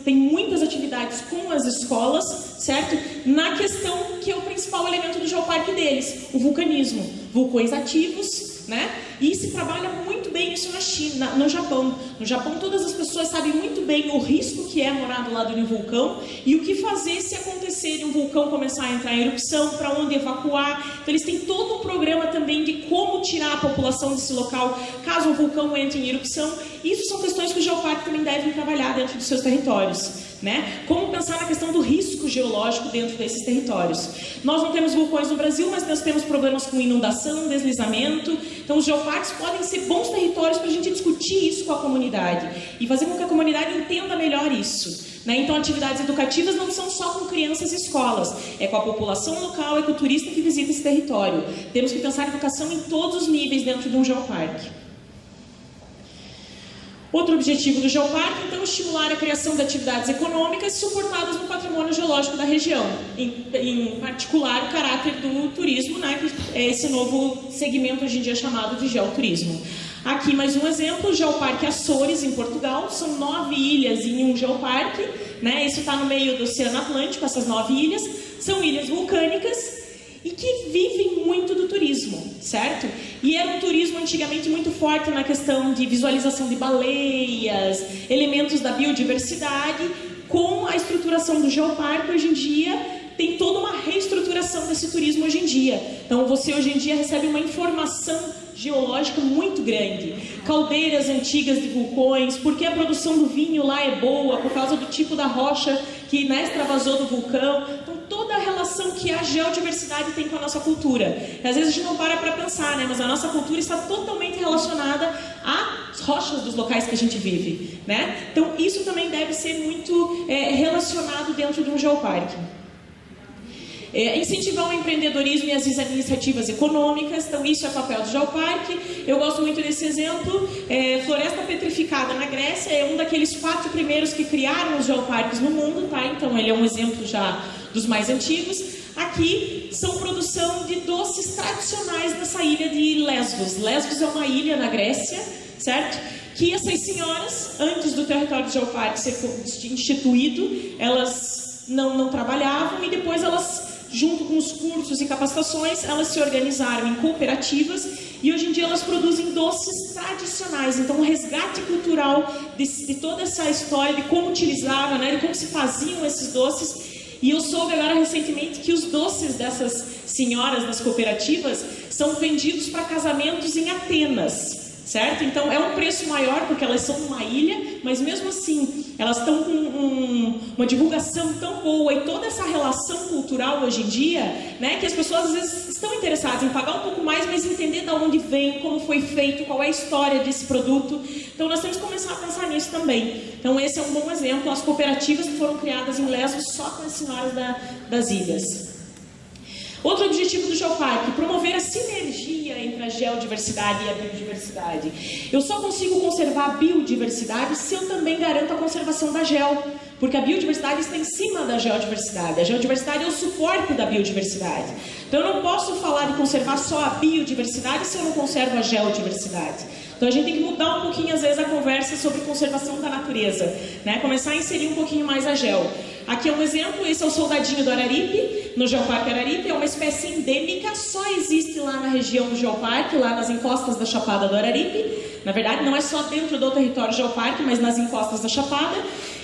tem muitas atividades com as escolas, certo? Na questão que é o principal elemento do geoparque deles, o vulcanismo. Vulcões ativos, né? E se trabalha muito bem isso na China, no Japão. No Japão, todas as pessoas sabem muito bem o risco que é morar do lado de um vulcão e o que fazer se acontecer de um vulcão começar a entrar em erupção, para onde evacuar. Então, eles têm todo um programa também de como tirar a população desse local, caso um vulcão entre em erupção. Isso são questões que o geoparque também deve trabalhar dentro dos seus territórios, né? Como pensar na questão do risco geológico dentro desses territórios. Nós não temos vulcões no Brasil, mas nós temos problemas com inundação, deslizamento. Então, os geoparques podem ser bons territórios para a gente discutir isso com a comunidade e fazer com que a comunidade entenda melhor isso, né? Então, atividades educativas não são só com crianças e escolas, é com a população local, é com o turista que visita esse território. Temos que pensar em educação em todos os níveis dentro de um geoparque. Outro objetivo do Geoparque, então, estimular a criação de atividades econômicas suportadas no patrimônio geológico da região, em particular o caráter do turismo, né, que é esse novo segmento hoje em dia chamado de geoturismo. Aqui mais um exemplo, o Geoparque Açores, em Portugal, são 9 ilhas em um geoparque, né, isso está no meio do Oceano Atlântico, essas 9 ilhas, são ilhas vulcânicas, e que vivem muito do turismo, certo? E era um turismo antigamente muito forte na questão de visualização de baleias, elementos da biodiversidade. Com a estruturação do geoparque, hoje em dia, tem toda uma reestruturação desse turismo hoje em dia. Então, você hoje em dia recebe uma informação geológica muito grande. Caldeiras antigas de vulcões, porque a produção do vinho lá é boa, por causa do tipo da rocha que, né, extravasou do vulcão. Então, toda a relação que a geodiversidade tem com a nossa cultura. E, às vezes a gente não para pensar, né, mas a nossa cultura está totalmente relacionada às rochas dos locais que a gente vive, né? Então, isso também deve ser muito relacionado dentro de um geoparque. Incentivar o empreendedorismo e as iniciativas econômicas, então isso é papel do geoparque. Eu gosto muito desse exemplo. Floresta Petrificada na Grécia é um daqueles 4 primeiros que criaram os geoparques no mundo, tá? Então ele é um exemplo já dos mais antigos. Aqui são produção de doces tradicionais nessa ilha de Lesbos. Lesbos é uma ilha na Grécia, certo? Que essas senhoras, antes do território do geoparque ser instituído, elas não trabalhavam e depois elas, junto com os cursos e capacitações, elas se organizaram em cooperativas e hoje em dia elas produzem doces tradicionais. Então, o resgate cultural de toda essa história de como utilizavam, né, de como se faziam esses doces. E eu soube agora recentemente que os doces dessas senhoras das cooperativas são vendidos para casamentos em Atenas. Certo? Então é um preço maior porque elas são numa ilha, mas mesmo assim elas estão com uma divulgação tão boa e toda essa relação cultural hoje em dia, né, que as pessoas às vezes estão interessadas em pagar um pouco mais, mas entender de onde vem, como foi feito, qual é a história desse produto. Então nós temos que começar a pensar nisso também. Então esse é um bom exemplo, as cooperativas que foram criadas em Lesbos só com as senhoras das ilhas. Outro objetivo do geoparque, promover a sinergia entre a geodiversidade e a biodiversidade. Eu só consigo conservar a biodiversidade se eu também garanto a conservação da geo, porque a biodiversidade está em cima da geodiversidade. A geodiversidade é o suporte da biodiversidade. Então eu não posso falar de conservar só a biodiversidade se eu não conservo a geodiversidade. Então a gente tem que mudar um pouquinho, às vezes, a conversa sobre conservação da natureza, né? Começar a inserir um pouquinho mais a geo. Aqui é um exemplo, esse é o soldadinho do Araripe, no Geoparque Araripe, é uma espécie endêmica, só existe lá na região do Geoparque, lá nas encostas da Chapada do Araripe. Na verdade, não é só dentro do território do Geoparque, mas nas encostas da Chapada.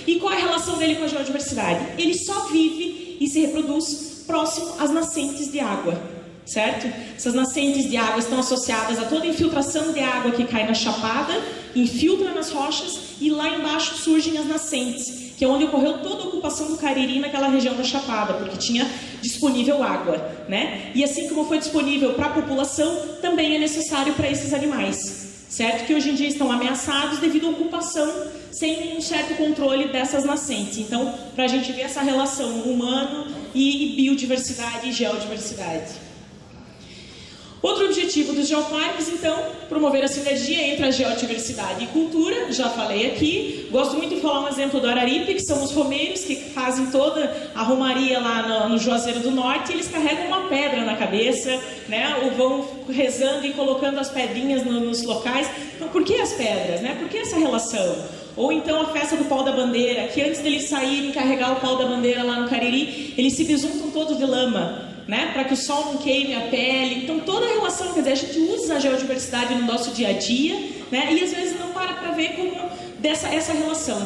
E qual é a relação dele com a geodiversidade? Ele só vive e se reproduz próximo às nascentes de água, certo? Essas nascentes de água estão associadas a toda a infiltração de água que cai na Chapada, infiltra nas rochas e lá embaixo surgem as nascentes, que é onde ocorreu toda a ocupação do Cariri naquela região da Chapada, porque tinha disponível água, né? E assim como foi disponível para a população, também é necessário para esses animais, certo? Que hoje em dia estão ameaçados devido à ocupação sem um certo controle dessas nascentes. Então, para a gente ver essa relação humano e biodiversidade e geodiversidade. Outro objetivo dos geoparques, então, promover a sinergia entre a geodiversidade e cultura, já falei aqui. Gosto muito de falar um exemplo do Araripe, que são os romeiros que fazem toda a romaria lá no Juazeiro do Norte, e eles carregam uma pedra na cabeça, né, ou vão rezando e colocando as pedrinhas nos locais. Então, por que as pedras, né? Por que essa relação? Ou então a festa do pau da bandeira, que antes deles saírem carregar o pau da bandeira lá no Cariri, eles se besuntam todos de lama, né, para que o sol não queime a pele. Então toda a relação, quer dizer, a gente usa a geodiversidade no nosso dia a dia, né, e às vezes não para ver como essa relação.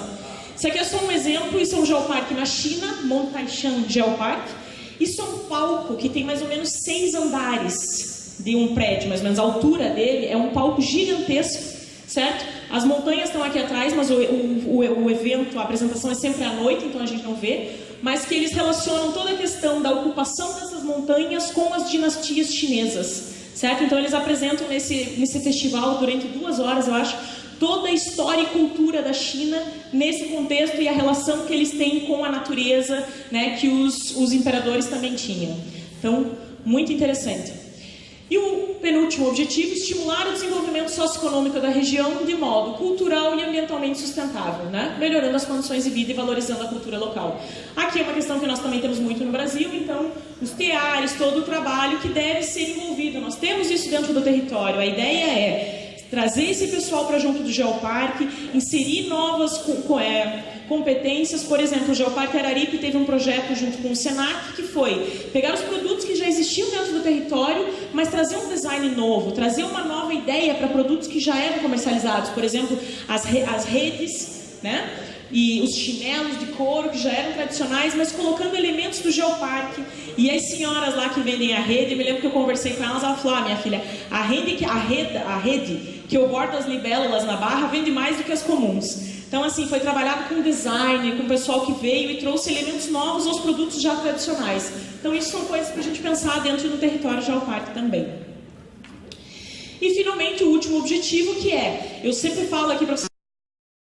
Isso aqui é só um exemplo, isso é um geoparque na China, Montaishan Geoparque. Isso é um palco que tem mais ou menos 6 andares de um prédio, mais ou menos a altura dele, é um palco gigantesco, certo? As montanhas estão aqui atrás, mas o evento, a apresentação é sempre à noite, então a gente não vê, mas que eles relacionam toda a questão da ocupação dessas montanhas com as dinastias chinesas, certo? Então eles apresentam nesse festival durante 2 horas, eu acho, toda a história e cultura da China nesse contexto e a relação que eles têm com a natureza, né, que os imperadores também tinham. Então, muito interessante. E o penúltimo objetivo, estimular o desenvolvimento socioeconômico da região de modo cultural e ambientalmente sustentável, né? Melhorando as condições de vida e valorizando a cultura local. Aqui é uma questão que nós também temos muito no Brasil, então os teares, todo o trabalho que deve ser envolvido. Nós temos isso dentro do território. A ideia é trazer esse pessoal para junto do Geoparque, inserir novas competências. Por exemplo, o Geoparque Araripe teve um projeto junto com o Senac, que foi pegar os produtos que já existiam dentro do território, mas trazer um design novo, trazer uma nova ideia para produtos que já eram comercializados. Por exemplo, as redes, né? E os chinelos de couro que já eram tradicionais, mas colocando elementos do Geoparque. E as senhoras lá que vendem a rede, eu me lembro que eu conversei com elas, ela falou: minha filha, a rede que eu bordo as libélulas na barra vende mais do que as comuns. Então, assim, foi trabalhado com design, com o pessoal que veio e trouxe elementos novos aos produtos já tradicionais. Então, isso são coisas para a gente pensar dentro do território Geoparque também. E, finalmente, o último objetivo, que é, eu sempre falo aqui para vocês,